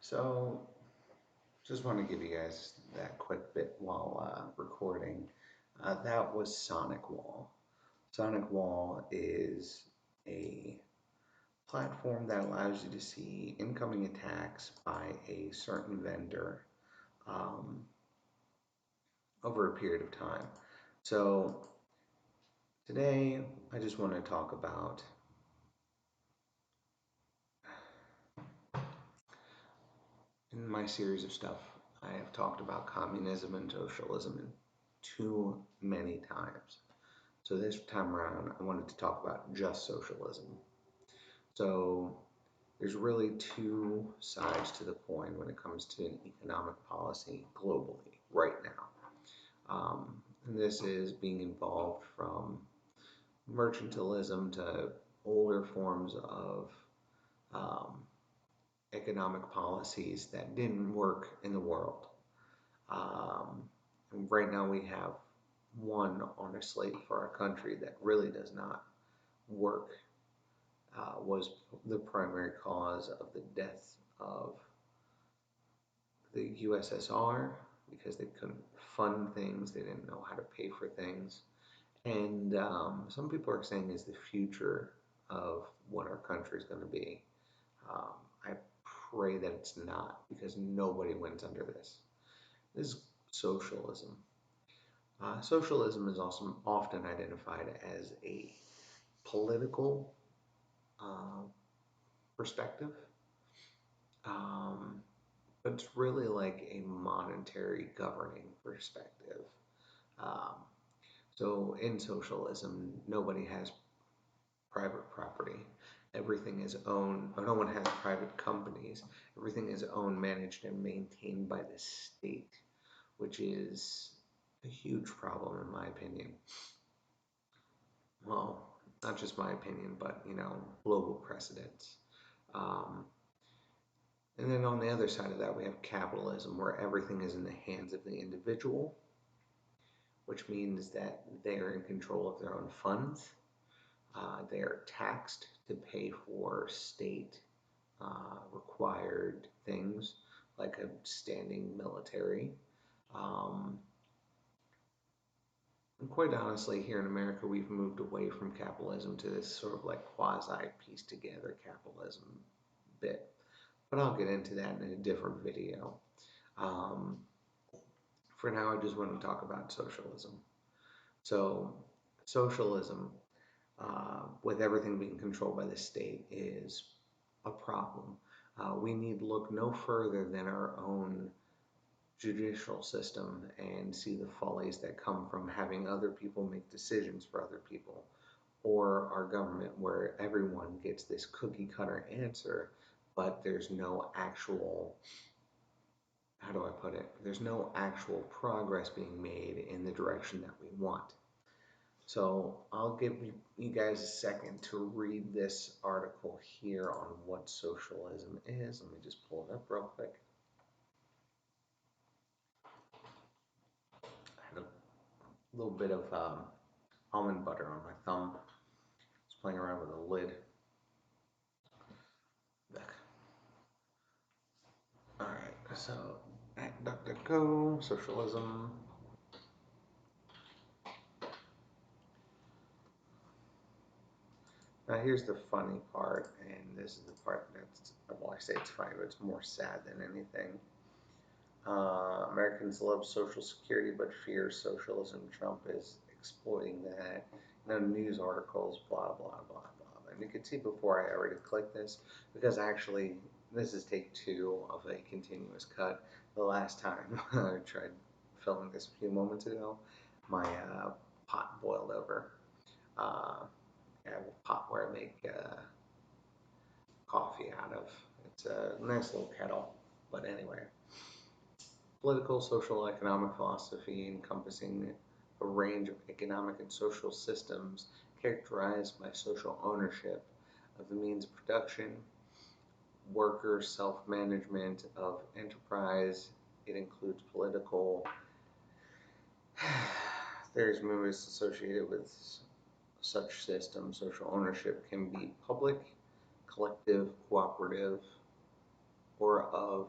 So, just want to give you guys that quick bit while recording. That was Sonic Wall. Sonic Wall is a platform that allows you to see incoming attacks by a certain vendor um, over a period of time. So, today I just want to talk about in my series of stuff, I have talked about communism and socialism too many times. So this time around, I wanted to talk about just socialism. So there's really two sides to the coin when it comes to an economic policy globally right now. And this is being involved from mercantilism to older forms of um, economic policies that didn't work in the world. Um, and right now we have one on a slate for our country that really does not work, was the primary cause of the death of the USSR because they couldn't fund things, they didn't know how to pay for things. And some people are saying is the future of what our country is going to be. I pray that it's not because nobody wins under this. This is socialism. Socialism is also often identified as a political uh, perspective, um, but it's really like a monetary governing perspective. Um, so in socialism, nobody has private property. Everything is owned, or no one has private companies. Everything is owned, managed, and maintained by the state, which is a huge problem in my opinion. Well, not just my opinion, but global precedents. Um, and then on the other side of that, we have capitalism, where everything is in the hands of the individual, which means that they are in control of their own funds. They are taxed to pay for state required things like a standing military. Um, and quite honestly, here in America, we've moved away from capitalism to this sort of like quasi piece together capitalism bit. But I'll get into that in a different video. Um, for now, I just want to talk about socialism. So, socialism, with everything being controlled by the state, is a problem. We need look no further than our own judicial system and see the follies that come from having other people make decisions for other people, or our government where everyone gets this cookie cutter answer, but there's no actual, how do I put it? There's no actual progress being made in the direction that we want. So I'll give you guys a second to read this article here on what socialism is. Let me just pull it up real quick. I had a little bit of almond butter on my thumb. Just playing around with the lid. All right, so at DuckDuckGo, socialism. Now here's the funny part, and this is the part that's, well, I say it's funny, but it's more sad than anything. Americans love Social Security but fear socialism. Trump is exploiting that. News articles, blah, blah, blah, blah. And you can see before I already clicked this, because actually, this is take two of a continuous cut. The last time I tried filming this a few moments ago, my pot boiled over. I have a pot where I make coffee out of. It's a nice little kettle. But anyway, political, social, economic philosophy encompassing a range of economic and social systems characterized by social ownership of the means of production, worker self-management of enterprise. It includes political there's movements associated with such systems. Social ownership can be public, collective, cooperative, or of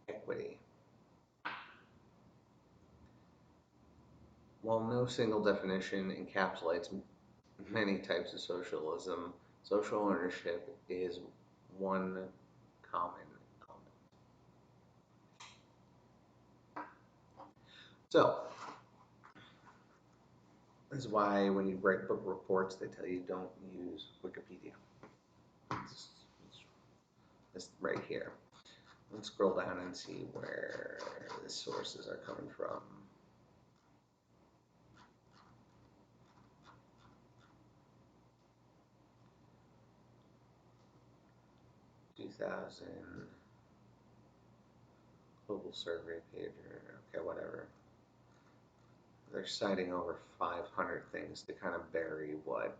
equity. While no single definition encapsulates many types of socialism, social ownership is one common element. So, this is why when you write book reports, they tell you don't use Wikipedia. It's, it's right here. Let's scroll down and see where the sources are coming from. 2000 global survey page, okay, whatever. They're citing over 500 things to kind of bury what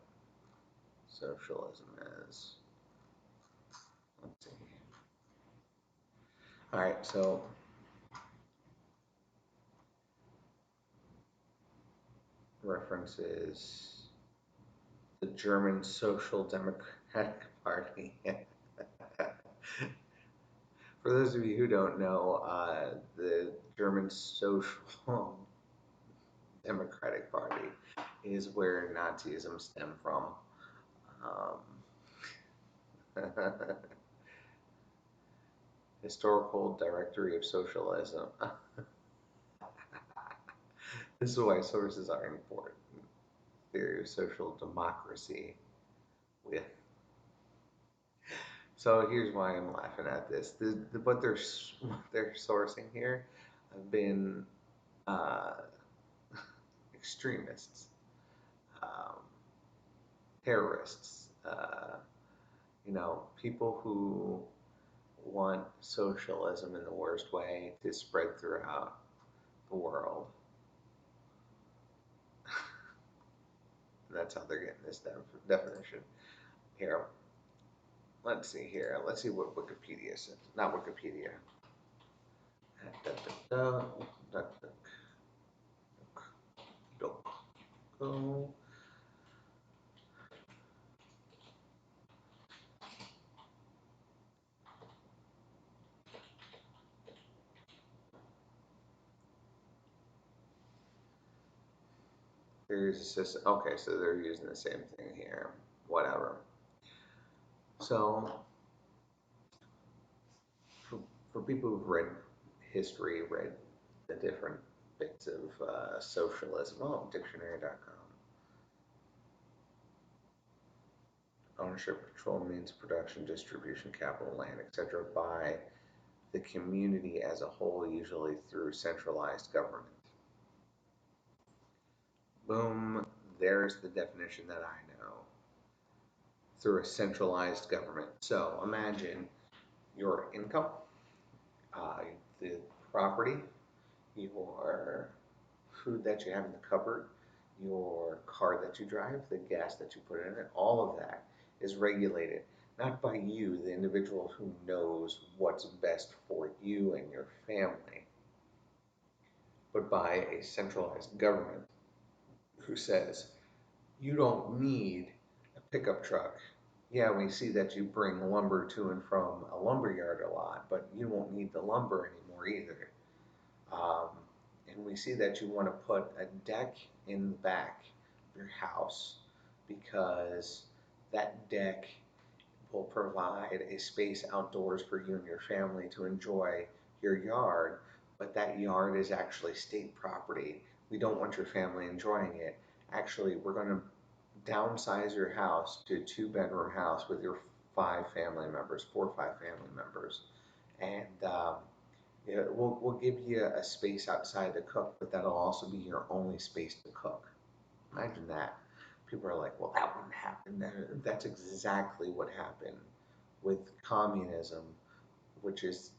socialism is. Let's see. All right, so references the German Social Democratic Party. For those of you who don't know, the German Social Democratic Party is where Nazism stemmed from. Historical Directory of Socialism. This is why sources are important. Theory of social democracy. With So here's why I'm laughing at this. What they're sourcing here have been uh, extremists, um, terrorists, people who want socialism in the worst way to spread throughout the world. And that's how they're getting this definition. Here, let's see here. Let's see what Wikipedia says. Not Wikipedia. Go. There's a system. Okay, so they're using the same thing here. Whatever. So, for, for people who've read history, read the different bits of socialism, dictionary.com. Ownership control means production, distribution, capital, land, etc. by the community as a whole, usually through centralized government. Boom, there's the definition that I know. Through a centralized government. So imagine your income, uh, the property, your food that you have in the cupboard, your car that you drive, the gas that you put in it, all of that is regulated not by you, the individual who knows what's best for you and your family, but by a centralized government who says, you don't need a pickup truck. Yeah, we see that you bring lumber to and from a lumber yard a lot, but you won't need the lumber anymore either. Um, and we see that you want to put a deck in the back of your house because that deck will provide a space outdoors for you and your family to enjoy your yard, but that yard is actually state property. We don't want your family enjoying it. Actually, we're going to downsize your house to a two-bedroom house with your 4 or 5 family members, and yeah, we'll give you a space outside to cook, but that'll also be your only space to cook. Imagine that. People are like, well, that wouldn't happen. That's exactly what happened with communism, which is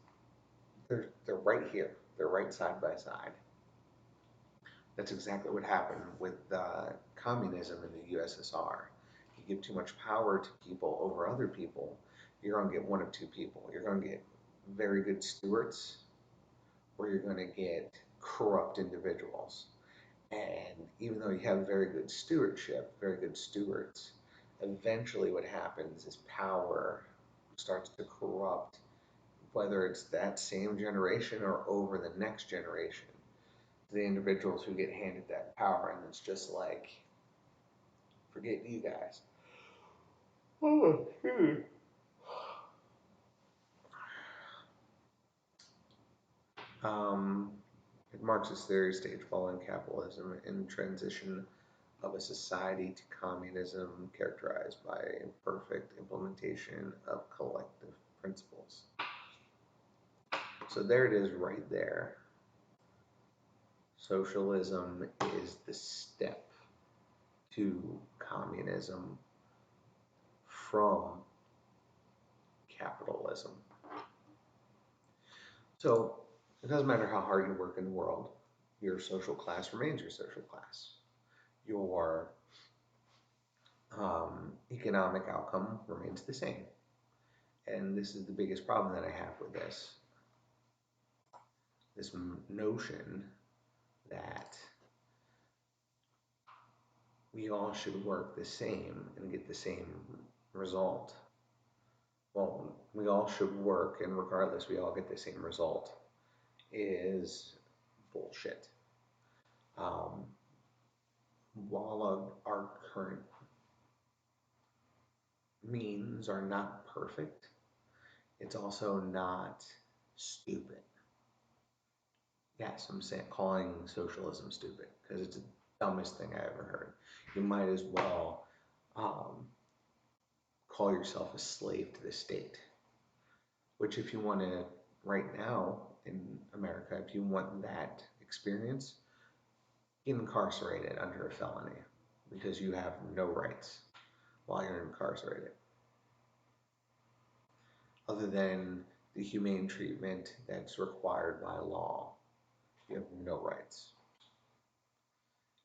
they're right here. They're right side by side. That's exactly what happened with communism in the USSR. You give too much power to people over other people, you're going to get one of two people. You're going to get very good stewards, or you're going to get corrupt individuals. And even though you have very good stewardship, very good stewards, eventually what happens is power starts to corrupt whether it's that same generation or over the next generation, the individuals who get handed that power, and it's just like, forget you guys. Oh, Um, Marxist theory stage following capitalism in transition of a society to communism characterized by imperfect implementation of collective principles. So there it is right there. Socialism is the step to communism from capitalism. So it doesn't matter how hard you work in the world, your social class remains your social class. Your economic outcome remains the same. And this is the biggest problem that I have with this notion that we all should work the same and get the same result. Well, we all should work, and regardless, we all get the same result, is bullshit. Um, while our current means are not perfect, it's also not stupid. Yes, I'm saying calling socialism stupid because it's the dumbest thing I ever heard. You might as well um, call yourself a slave to the state. Which, if you want to, right now in America, if you want that experience, get incarcerated under a felony because you have no rights while you're incarcerated, other than the humane treatment that's required by law. You have no rights.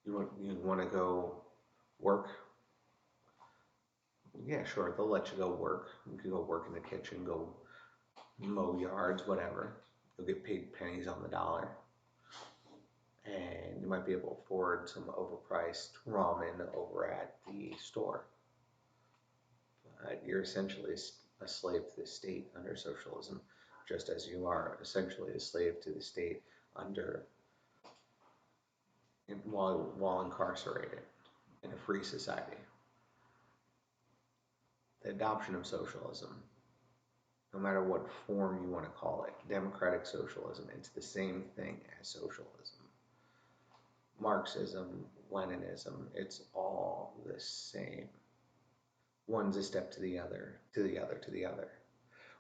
You want to go work? Yeah, sure. They'll let you go work. You can go work in the kitchen, go mow yards, whatever. You'll get paid pennies on the dollar, and you might be able to afford some overpriced ramen over at the store. You're essentially a slave to the state under socialism, just as you are essentially a slave to the state under while incarcerated in a free society. The adoption of socialism, no matter what form you want to call it, democratic socialism, it's the same thing as socialism. Marxism, Leninism, it's all the same. One's a step to the other, to the other, to the other.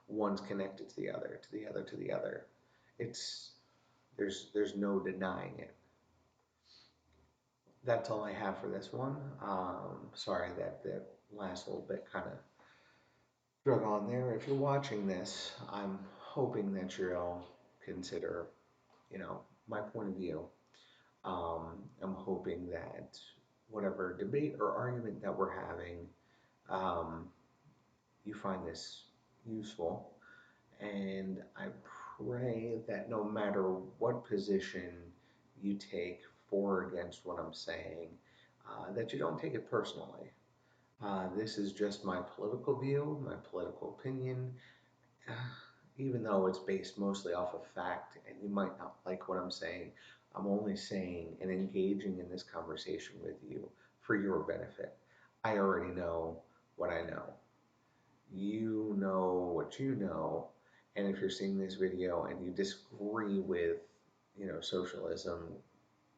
One's connected to the other, to the other, to the other. It's there's no denying it. That's all I have for this one. Sorry that the last little bit kind of drug on there. If you're watching this, I'm hoping that you'll consider, my point of view. I'm hoping that whatever debate or argument that we're having, um, you find this useful. And I pray that no matter what position you take for or against what I'm saying, that you don't take it personally. This is just my political view, my political opinion, uh, even though it's based mostly off of fact, and you might not like what I'm saying. I'm only saying and engaging in this conversation with you for your benefit. I already know what I know. You know what you know, and if you're seeing this video and you disagree with, socialism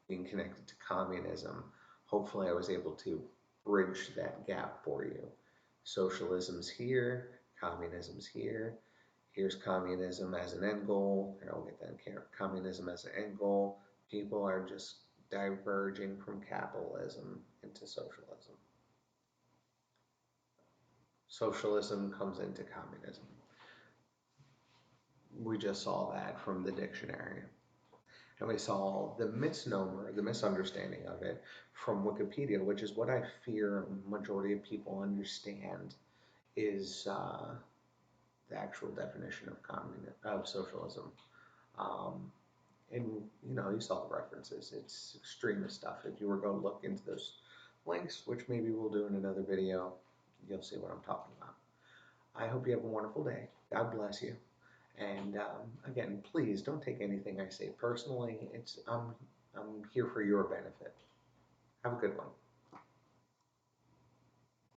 being connected to communism, hopefully I was able to bridge that gap for you. Socialism's here, communism's here. Here's communism as an end goal. Here, I'll get that communism as an end goal. People are just diverging from capitalism into socialism. Socialism comes into communism. We just saw that from the dictionary. And we saw the misnomer, the misunderstanding of it from Wikipedia, which is what I fear majority of people understand is the actual definition of socialism. Um, and you saw the references. It's extremist stuff. If you were going to look into those links, which maybe we'll do in another video, you'll see what I'm talking about. I hope you have a wonderful day. God bless you. And again, please don't take anything I say personally. I'm here for your benefit. Have a good one.